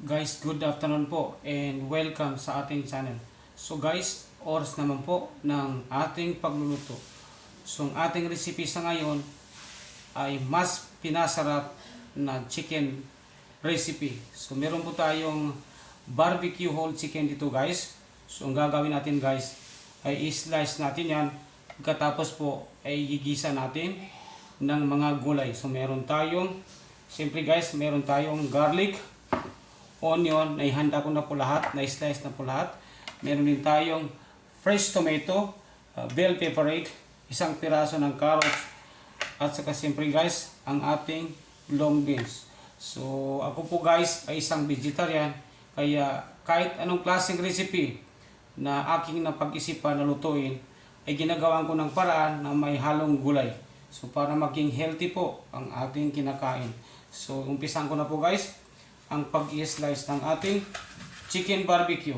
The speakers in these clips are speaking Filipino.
Guys, good afternoon po and welcome sa ating channel. So guys, oras naman po ng ating pagluluto. So ang ating recipe sa ngayon ay mas pinasarap na chicken recipe. So meron po tayong barbecue whole chicken dito guys. So ang gagawin natin guys ay i-slice natin yan. Pagkatapos po ay gigisa natin ng mga gulay. So meron tayong, siyempre guys, meron tayong garlic, onion, na ihanda ko na po lahat, na-slice na po lahat. Meron din tayong fresh tomato, bell pepperade, isang piraso ng carrots, at saka siyempre guys, ang ating long beans. So ako po guys ay isang vegetarian, kaya kahit anong klaseng recipe na aking napag-isipan na lutuin, ay ginagawan ko ng paraan na may halong gulay. So para maging healthy po ang ating kinakain. So umpisan ko na po guys ang pag-i-slice ng ating chicken barbecue.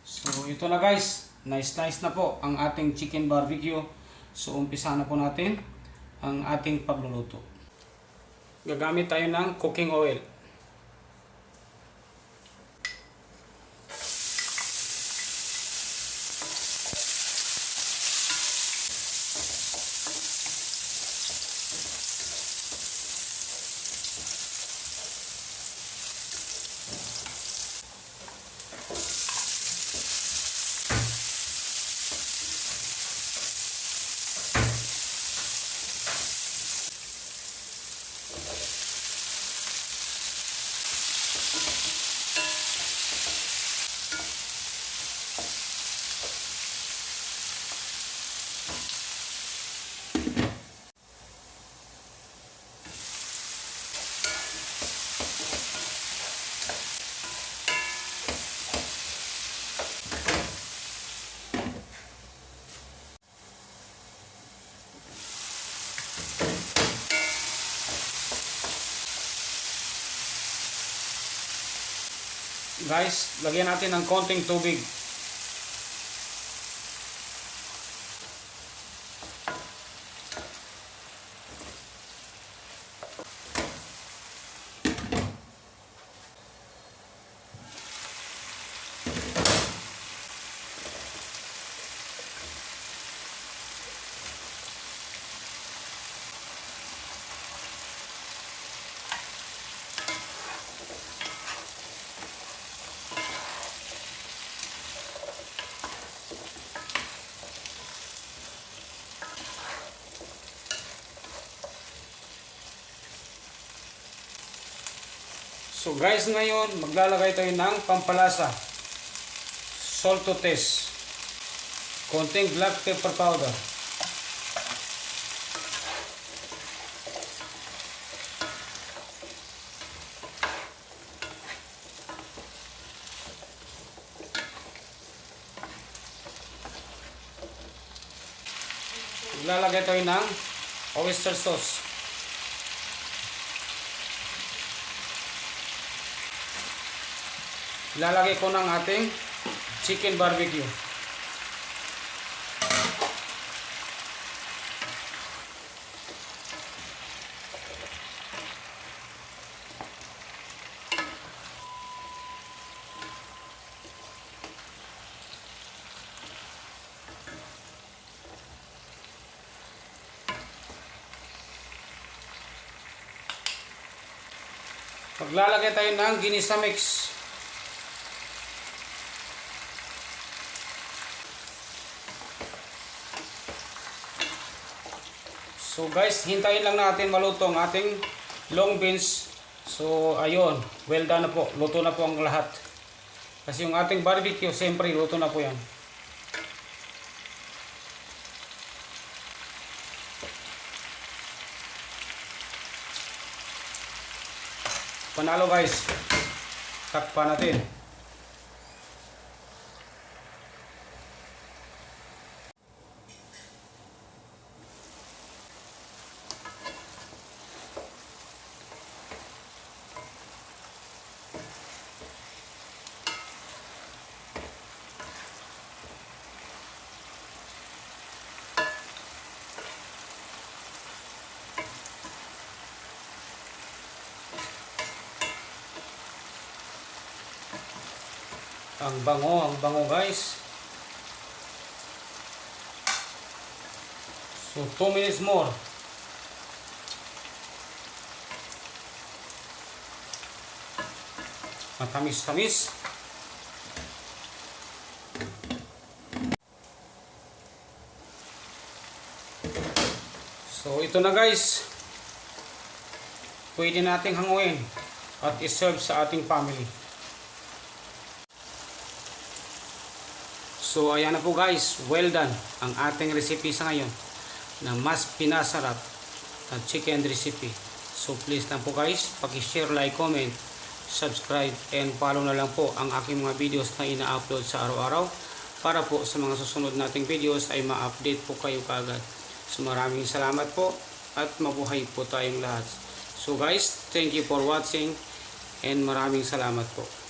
So ito na guys, nice na po ang ating chicken barbecue. So umpisa na po natin ang ating pagluluto. Gagamit tayo ng cooking oil. Guys, lagyan natin ng konting tubig. So guys, ngayon maglalagay tayo ng pampalasa. Salt to taste. Konting black pepper powder. Maglalagay tayo ng oyster sauce. Ilalagay ko ng ating chicken barbecue. Maglalagay tayo ng ginisa mix. So guys, hintayin lang natin maluto ang ating long beans. So ayun, well done na po. Luto na po ang lahat. Kasi yung ating barbecue, siyempre luto na po yan. Panalo guys. Takpan natin. Ang bango guys. So 2 minutes more. Matamis-tamis. So ito na guys. Pwede nating hanguin at iserve sa ating family. So ayan na po guys, well done ang ating recipe sa ngayon na mas pinasarap na chicken recipe. So please lang po guys, paki-share, like, comment, subscribe, and follow na lang po ang aking mga videos na ina-upload sa araw-araw para po sa mga susunod nating videos ay ma-update po kayo kaagad. So maraming salamat po at mabuhay po tayong lahat. So guys, thank you for watching and maraming salamat po.